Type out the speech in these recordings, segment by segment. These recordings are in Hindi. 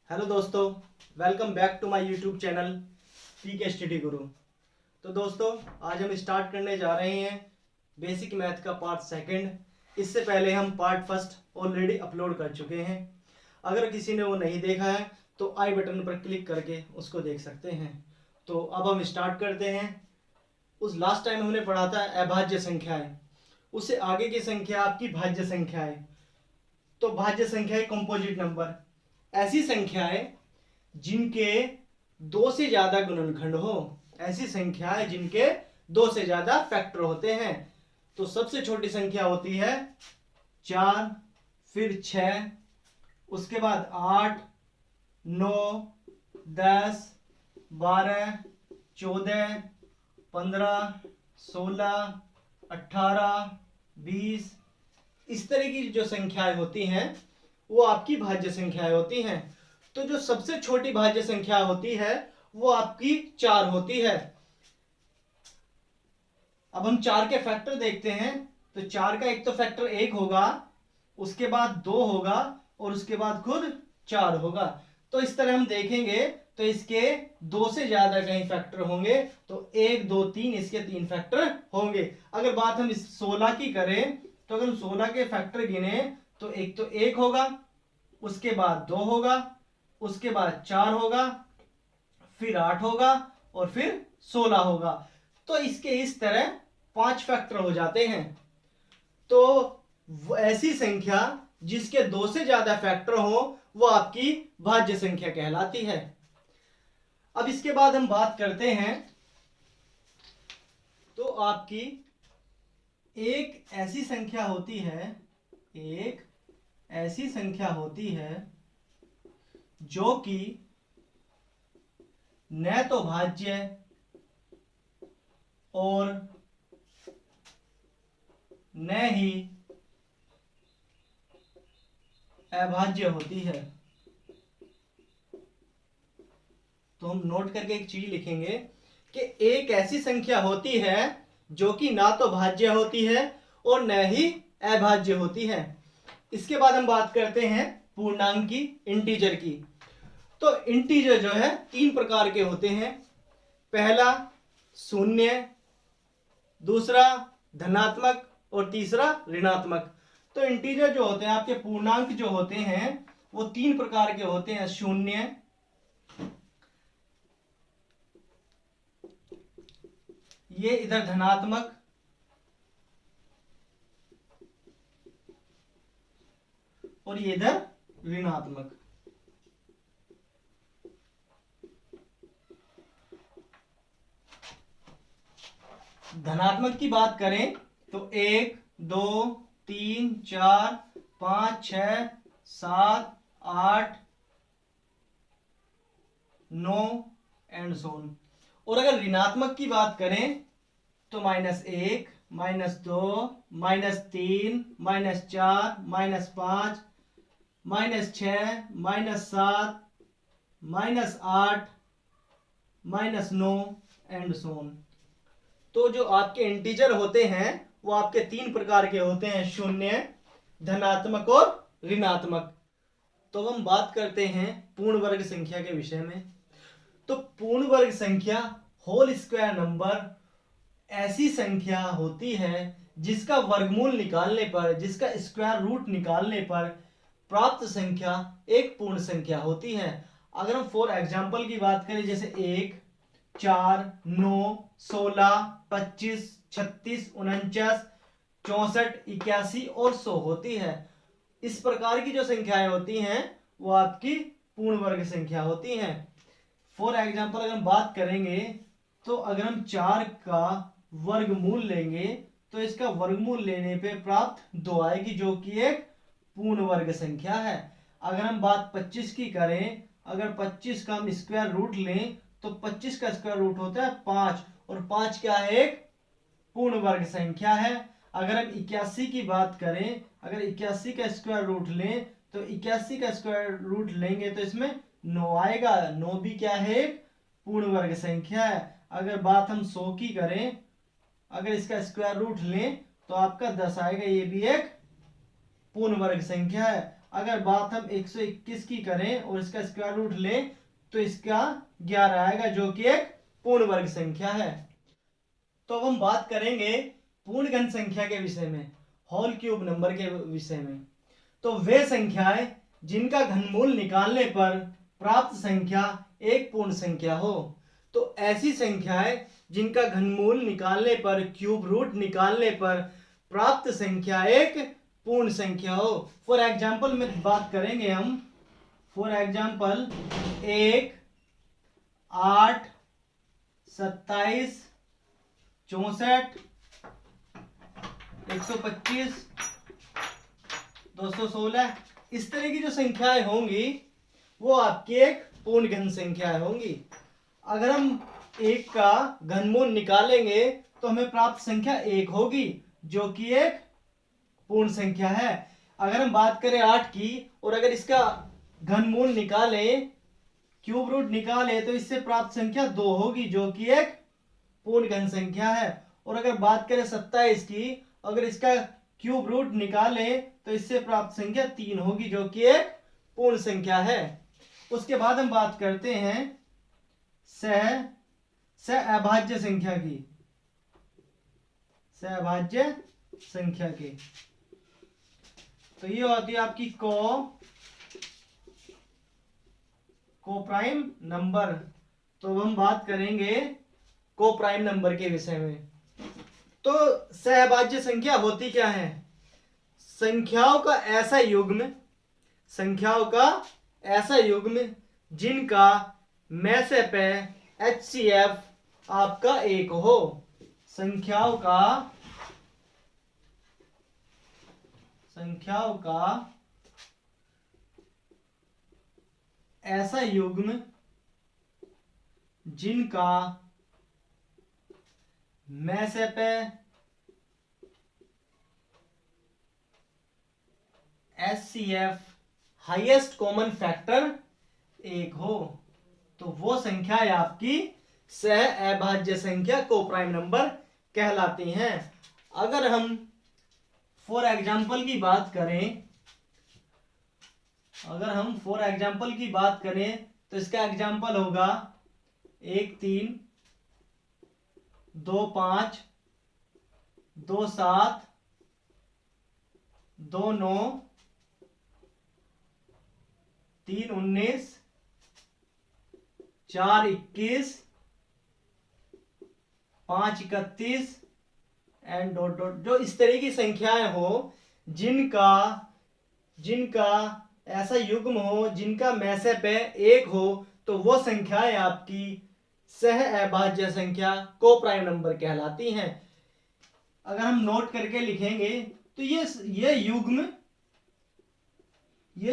हेलो दोस्तों, welcome back to my YouTube channel PK study guru. तो दोस्तों, आज हम स्टार्ट करने जा रहे हैं बेसिक मैथ का पार्ट सेकंड। इससे पहले हम पार्ट फर्स्ट ऑलरेडी अपलोड कर चुके हैं। अगर किसी ने वो नहीं देखा है तो आई बटन पर क्लिक करके उसको देख सकते हैं। तो अब हम स्टार्ट करते हैं। उस लास्ट टाइम हमने पढ़ा था अभाज्य संख्याएं, उससे आगे की संख्या आपकी भाज्य संख्याएं। तो भाज्य संख्या कंपोजिट नंबर, ऐसी संख्याएं जिनके दो से ज्यादा गुणनखंड हो, ऐसी संख्याएं जिनके दो से ज्यादा फैक्टर होते हैं। तो सबसे छोटी संख्या होती है 4, फिर 6, उसके बाद 8, 9, 10, 12, 14, 15, 16, 18, 20, इस तरह की जो संख्याएं होती हैं वो आपकी भाज्य संख्याएं होती हैं। तो जो सबसे छोटी भाज्य संख्या होती है वो आपकी 4 होती है। अब हम 4 के फैक्टर देखते हैं। तो 4 का एक तो फैक्टर 1 होगा, उसके बाद 2 होगा और उसके बाद खुद 4 होगा। तो इस तरह हम देखेंगे तो इसके 2 से ज्यादा कहीं फैक्टर होंगे। तो 1, 2, 3 इसके 3 फैक्टर होंगे। अगर बात हम इस 16 की करें तो अगर हम 16 के फैक्टर गिने तो एक तो 1 होगा, उसके बाद 2 होगा, उसके बाद 4 होगा, फिर 8 होगा और फिर 16 होगा। तो इसके इस तरह 5 फैक्टर हो जाते हैं। तो ऐसी संख्या जिसके 2 से ज्यादा फैक्टर हो वो आपकी भाज्य संख्या कहलाती है। अब इसके बाद हम बात करते हैं तो आपकी एक ऐसी संख्या होती है, एक ऐसी संख्या होती है जो कि न तो भाज्य और न ही अभाज्य होती है। तो हम नोट करके एक चीज लिखेंगे कि एक ऐसी संख्या होती है जो कि ना तो भाज्य होती है और न ही अभाज्य होती है। इसके बाद हम बात करते हैं पूर्णांक की, इंटीजर की। तो इंटीजर जो है 3 प्रकार के होते हैं। पहला शून्य, दूसरा धनात्मक और तीसरा ऋणात्मक। तो इंटीजर जो होते हैं आपके पूर्णांक जो होते हैं वो 3 प्रकार के होते हैं। शून्य, ये इधर धनात्मक, और ये इधर ऋणात्मक। धनात्मक की बात करें तो 1, 2, 3, 4, 5, 6, 7, 8, 9 एंड सो ऑन। और अगर ऋणात्मक की बात करें तो -1, -2, -3, -4, -5, -6, -7, -8, -9 एंड सो ऑन। तो जो आपके इंटीजर होते हैं वो आपके 3 प्रकार के होते हैं, शून्य, धनात्मक और ऋणात्मक। तो हम बात करते हैं पूर्ण वर्ग संख्या के विषय में। तो पूर्ण वर्ग संख्या, होल स्क्वायर नंबर, ऐसी संख्या होती है जिसका वर्गमूल निकालने पर, जिसका स्क्वायर रूट निकालने पर प्राप्त संख्या एक पूर्ण संख्या होती है। अगर हम फॉर एग्जांपल की बात करें जैसे 1, 4, 9, 16, 25, 36, 49, 64, 81 और 100 होती है। इस प्रकार की जो संख्याएं होती हैं वो आपकी पूर्ण वर्ग संख्या होती हैं। फॉर एग्जांपल अगर हम बात करेंगे तो अगर हम 4 का वर्गमूल लेंगे तो इसका वर्गमूल लेने पे प्राप्त 2 आएगी जो कि एक पूर्ण वर्ग संख्या है। अगर हम बात 25 की करें, अगर 25 का हम स्क्वायर रूट लें तो 25 का स्क्वायर रूट होता है 5 और 5 क्या है, एक पूर्ण वर्ग संख्या है। अगर हम 81 की बात करें, अगर 81 का स्क्वायर रूट लें तो 81 का स्क्वायर रूट लेंगे तो इसमें 9 आएगा। 9 भी क्या है, एक पूर्ण वर्ग संख्या है। अगर बात हम 100 की करें, अगर इसका स्क्वायर रूट लें तो आपका 10 आएगा, ये भी एक पूर्ण वर्ग संख्या है। अगर बात हम 121 की करें और इसका स्क्वायर रूट लें तो इसका 11 आएगा, जो कि एक पूर्ण वर्ग संख्या है। तो अब हम बात करेंगे पूर्ण घन संख्या के विषय में, होल क्यूब नंबर के विषय में। तो वे संख्याएं जिनका घनमूल निकालने पर प्राप्त संख्या एक पूर्ण संख्या हो। तो ऐसी संख्याएं जिनका घनमूल निकालने पर, क्यूब रूट निकालने पर प्राप्त संख्या एक पूर्ण संख्या हो। फॉर एग्जाम्पल में बात करेंगे हम, फॉर एग्जाम्पल 1, 8, 27, 64, 125, 216, इस तरह की जो संख्याएं होंगी वो आपकी एक पूर्ण घन संख्याएं होंगी। अगर हम एक का घनमूल निकालेंगे तो हमें प्राप्त संख्या एक होगी, जो कि एक पूर्ण संख्या है। अगर हम बात करें 8 की और अगर इसका घनमूल निकालें, क्यूब रूट निकाले, तो इससे प्राप्त संख्या 2 होगी, जो कि एक पूर्ण घन संख्या है। और अगर बात करें 27 की, अगर इसका क्यूब रूट निकाले तो इससे प्राप्त संख्या 3 होगी, जो कि एक पूर्ण संख्या है। उसके बाद हम बात करते हैं सहअभाज्य संख्या की, सहअभाज्य संख्या की। तो ये होती है आपकी को प्राइम नंबर। तो हम बात करेंगे को प्राइम नंबर के विषय में। तो सहअभाज्य संख्या होती क्या है? संख्याओं का ऐसा युग्म, संख्याओं का ऐसा युग्म जिनका मैसेप HCF आपका एक हो। संख्याओं का ऐसा युग्म जिनका मैसेप HCF हाईएस्ट कॉमन फैक्टर एक हो, तो वो संख्या है आपकी सहअभाज्य संख्या, को प्राइम नंबर कहलाती हैं। अगर हम फॉर एग्जाम्पल की बात करें, तो इसका एग्जाम्पल होगा 1, 3, 2, 5, 2, 7, 2, 9, 3, 19, 4, 21, 5, 31 एंड डॉट डॉट। जो इस तरह की संख्याएं हो जिनका ऐसा युग्म हो जिनका मैसेप एक हो, तो वो संख्याएं आपकी सहअभाज्य संख्या, को प्राइम नंबर कहलाती हैं। अगर हम नोट करके लिखेंगे तो ये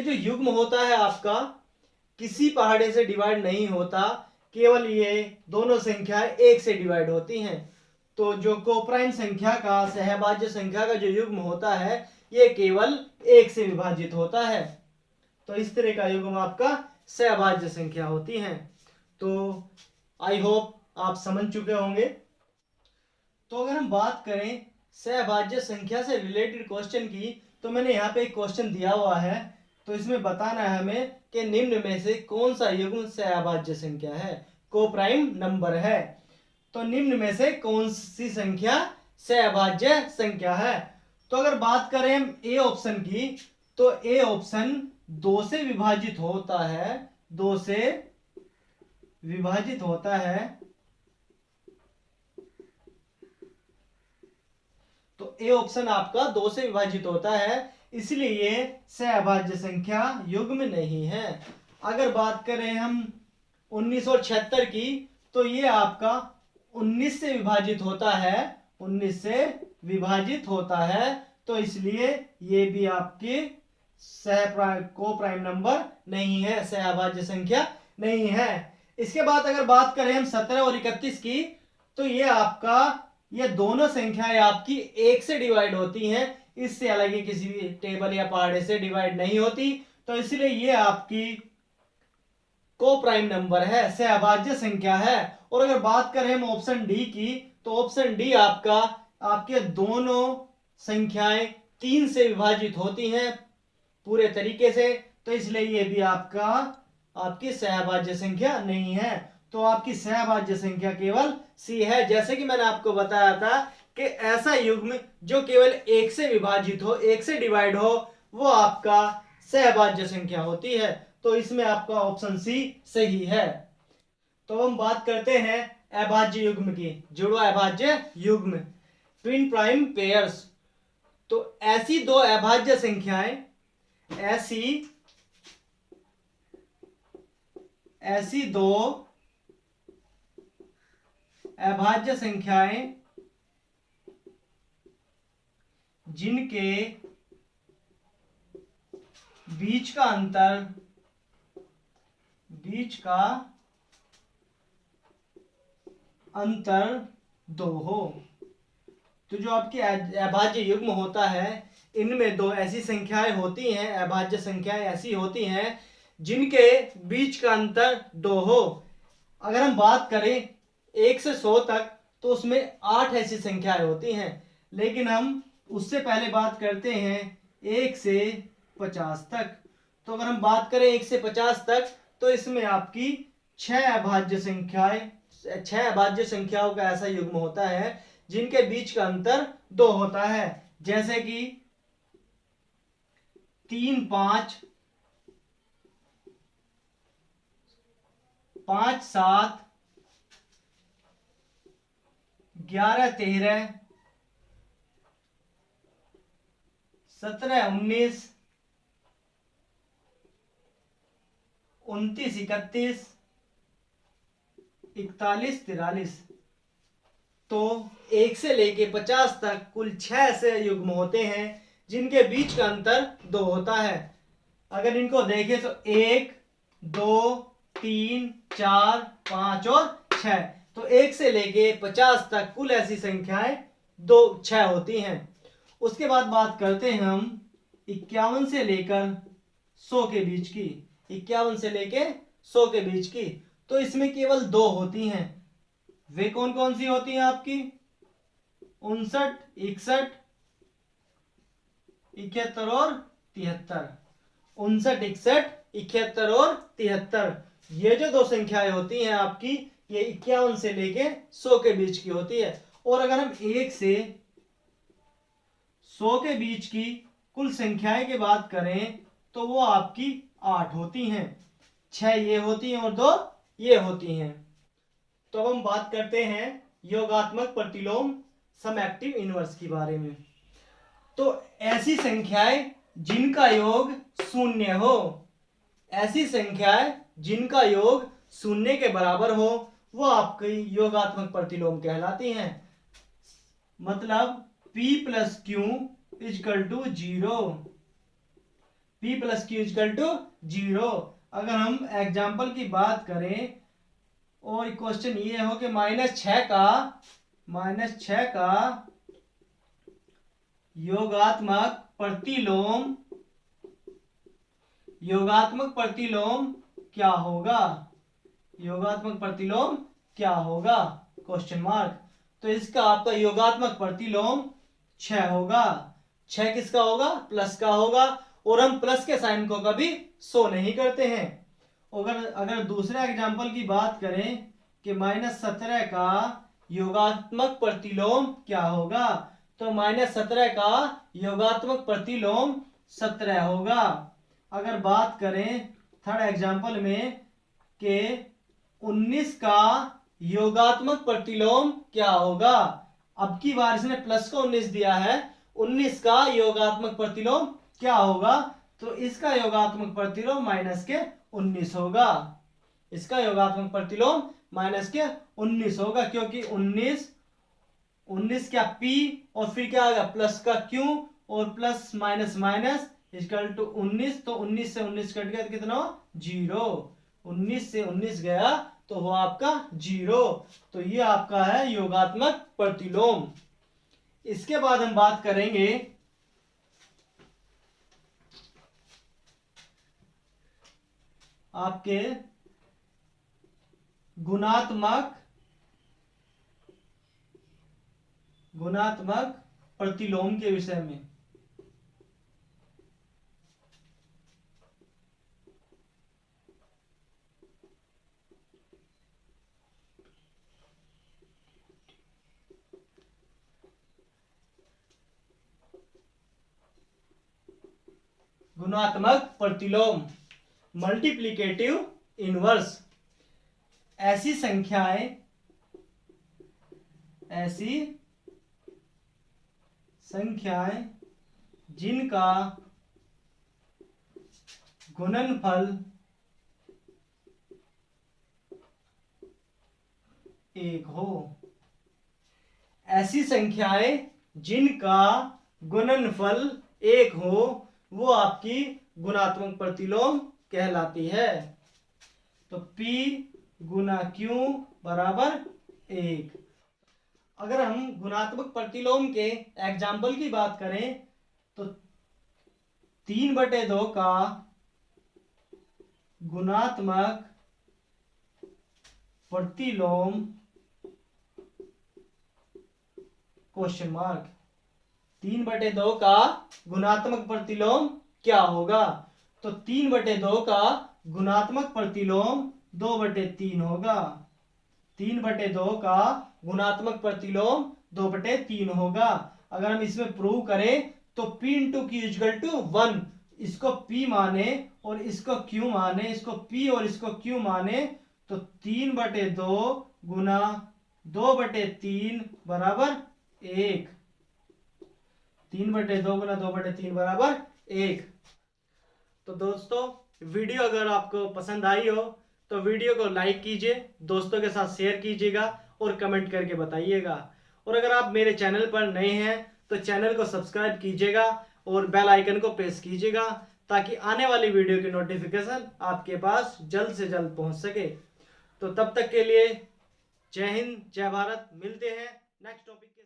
जो युग्म होता है आपका किसी पहाड़े से डिवाइड नहीं होता, केवल ये दोनों संख्याएं एक से डिवाइड होती हैं। तो जो को प्राइम संख्या का, सहअभाज्य संख्या का जो युग्म होता है, ये केवल एक से विभाजित होता है। तो इस तरह का युग्म आपका सहअभाज्य संख्या होती है। तो आई होप आप समझ चुके होंगे। तो अगर हम बात करें सहअभाज्य संख्या से रिलेटेड क्वेश्चन की, तो मैंने यहाँ पे एक क्वेश्चन दिया हुआ है। तो इसमें बताना है हमें कि निम्न में से कौन सा युग्म सहअभाज्य संख्या है, को प्राइम नंबर है। तो निम्न में से कौन सी संख्या सहअभाज्य संख्या है? तो अगर बात करें हम ए ऑप्शन की, तो ए ऑप्शन 2 से विभाजित होता है, 2 से विभाजित होता है। तो ए ऑप्शन आपका 2 से विभाजित होता है, इसलिए ये सहअभाज्य संख्या युग्म नहीं है। अगर बात करें हम 19 और 76 की, तो ये आपका 19 से विभाजित होता है, 19 से विभाजित होता है, तो इसलिए ये भी आपकी को प्राइम नंबर नहीं है, सहअभाज्य संख्या नहीं है। इसके बाद अगर बात करें हम 17 और 31 की, तो ये दोनों संख्याएं आपकी एक से डिवाइड होती हैं, इससे अलग ही किसी भी टेबल या पहाड़े से डिवाइड नहीं होती, तो इसलिए ये आपकी को प्राइम नंबर है, सहअभाज्य संख्या है। और अगर बात करें हम ऑप्शन डी की, तो ऑप्शन डी आपके दोनों संख्याएं 3 से विभाजित होती हैं, पूरे तरीके से, तो इसलिए ये भी आपकी सहभाज्य संख्या नहीं है। तो आपकी सहभाज्य संख्या केवल सी है। जैसे कि मैंने आपको बताया था कि ऐसा युग्म जो केवल एक से विभाजित हो, एक से डिवाइड हो, वो आपका सहभाज्य संख्या होती है। तो इसमें आपका ऑप्शन सी सही है। तो हम बात करते हैं अभाज्य युग्म की, जुड़वा अभाज्य युग्म, ट्विन प्राइम पेयर्स। तो ऐसी दो अभाज्य संख्याएं, ऐसी दो अभाज्य संख्याएं जिनके बीच का अंतर 2 हो। तो जो आपकी अभाज्य युग्म होता है, इनमें दो ऐसी संख्याएं होती हैं, अभाज्य संख्याएं ऐसी होती हैं जिनके बीच का अंतर 2 हो। अगर हम बात करें 1 से 100 तक, तो उसमें 8 ऐसी संख्याएं होती हैं। लेकिन हम उससे पहले बात करते हैं 1 से 50 तक। तो अगर हम बात करें 1 से 50 तक, तो इसमें आपकी 6 अभाज्य संख्याओं का ऐसा युग्म होता है जिनके बीच का अंतर 2 होता है। जैसे कि 3 5, 5 7, 11 13, 17 19, 29 31, 41 43। तो 1 से लेके 50 तक कुल 6 ऐसे युग्म होते हैं जिनके बीच का अंतर 2 होता है। अगर इनको देखें तो 1 2 3 4 5 और 6। तो 1 से लेके 50 तक कुल ऐसी संख्याएं 6 होती हैं। उसके बाद बात करते हैं हम 51 से लेकर 100 के बीच की। 51 से लेके 100 के बीच की, तो इसमें केवल 2 होती हैं। वे कौन कौन सी होती हैं आपकी? 59 61 71 और 73। 59 61 71 और 73, ये जो दो संख्याएं होती हैं आपकी, ये 51 से लेके 100 के बीच की होती है। और अगर हम 1 से 100 के बीच की कुल संख्याएं की बात करें, तो वो आपकी 8 होती हैं। 6 ये होती हैं और 2 ये होती हैं। तो अब हम बात करते हैं योगात्मक प्रतिलोम सम एक्टिव इनवर्स के बारे में। तो ऐसी संख्याएं जिनका योग 0 हो, ऐसी संख्याएं जिनका योग 0 के बराबर हो, वो आपकी योगात्मक प्रतिलोम कहलाती हैं। मतलब P plus Q is equal to 0, P plus Q is equal to 0। अगर हम एग्जाम्पल की बात करें और क्वेश्चन ये हो कि -6 का योगात्मक प्रतिलोम क्या होगा? योगात्मक प्रतिलोम क्या होगा? Question mark. तो इसका आपका योगात्मक प्रतिलोम 6 होगा। 6 किसका होगा? प्लस का होगा। और हम प्लस के साइन को कभी शो नहीं करते हैं। अगर दूसरे एग्जांपल की बात करें कि -17 का योगात्मक प्रतिलोम क्या होगा, तो -17 का योगात्मक प्रतिलोम 17 होगा। अगर बात करें थर्ड एग्जांपल में कि 19 का योगात्मक प्रतिलोम क्या होगा, अब की बार इसने प्लस को 19 दिया है, 19 का योगात्मक प्रतिलोम क्या होगा, तो इसका योगात्मक प्रतिलोम माइनस के 19 होगा। इसका योगात्मक प्रतिलोम माइनस के 19 होगा, क्योंकि 19 क्या P और फिर क्या आएगा प्लस का Q और plus minus minus equal to 19। तो 19 से 19 कट गया तो कितना हो? 0। 19 से 19 गया तो वो आपका 0। तो ये आपका है योगात्मक प्रतिलोम। इसके बाद हम बात करेंगे आपके गुणात्मक प्रतिलोम के विषय में। गुणात्मक प्रतिलोम, मल्टीप्लिकेटिव इनवर्स, ऐसी संख्याएं जिनका गुणनफल एक हो, ऐसी संख्याएं जिनका गुणनफल एक हो वो आपकी गुणात्मक प्रतिलोम कहलाती है। तो P गुना Q बराबर 1। अगर हम गुणात्मक प्रतिलोम के एग्जाम्पल की बात करें तो 3/2 का गुणात्मक प्रतिलोम क्वेश्चन मार्क, 3/2 का गुणात्मक प्रतिलोम क्या होगा? तो 3/2 का गुणात्मक प्रतिलोम 2/3 होगा। 3/2 का गुणात्मक प्रतिलोम 2/3 होगा। अगर हम इसमें प्रूव करें तो P into Q equal to 1, इसको P माने और इसको Q माने, इसको P और इसको Q माने, तो 3/2 गुना 2/3 बराबर 1। 3/2 गुना 2/3 बराबर 1। तो दोस्तों वीडियो अगर आपको पसंद आई हो तो वीडियो को लाइक कीजिए, दोस्तों के साथ शेयर कीजिएगा और कमेंट करके बताइएगा। और अगर आप मेरे चैनल पर नए हैं तो चैनल को सब्सक्राइब कीजिएगा और बेल आइकन को प्रेस कीजिएगा ताकि आने वाली वीडियो की नोटिफिकेशन आपके पास जल्द से जल्द पहुंच सके। तो तब तक के लिए जय हिंद, जय भारत। मिलते हैं नेक्स्ट टॉपिक के